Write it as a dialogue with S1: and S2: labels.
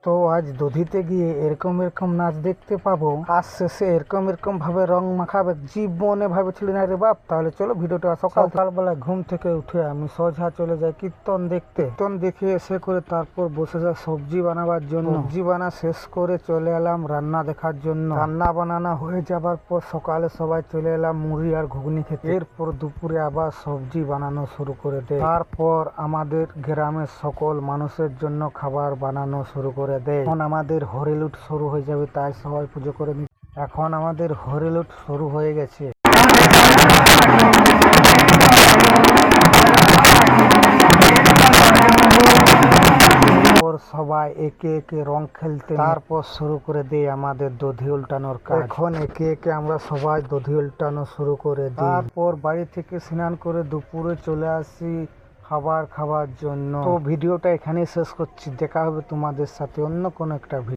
S1: তো আজ দধিতে গিয়ে এরকম এরকম নাচ দেখতে পাবো, আজ শেষে এরকম এরকম ভাবে রং মাখাবে, জীবনে ভাবেছিলি না রে বাপ। তাহলে চলো ভিডিওটা সকালবেলায় ঘুম থেকে উঠে আমি সোজা চলে যাই কীর্তন দেখতে। কীর্তন দেখে এসে করে তারপর বসে যাই সবজি বানাবার জন্য। সবজি বানা শেষ করে চলে এলাম রান্না দেখার জন্য। রান্না বানানো হয়ে যাবার পর সকালে সবাই চলে এলাম মুড়ি আর ঘুগনি খেতে। এরপর দুপুরে আবার সবজি বানানো শুরু করে দেয়। তারপর আমাদের গ্রামের সকল মানুষের জন্য খাবার বানানো শুরু করে দেয়। এখন আমাদের হরিলুট শুরু হয়ে যাবে, তাই সবাই পুজো করে নি। এখন আমাদের হরিলুট শুরু হয়ে গেছে। সবাই একে একে রং খেলতে, তারপর শুরু করে দেয় আমাদের দধি উল্টানোর কাজ। এখন একে একে আমরা সবাই দধি উল্টানো শুরু করে দিই। তারপর বাড়ি থেকে স্নান করে দুপুরে চলে আসি খাবার খাওয়ার জন্য। তো ভিডিওটা এখানেই শেষ করছি, দেখা হবে তোমাদের সাথে অন্য কোনো একটা ভিডিও।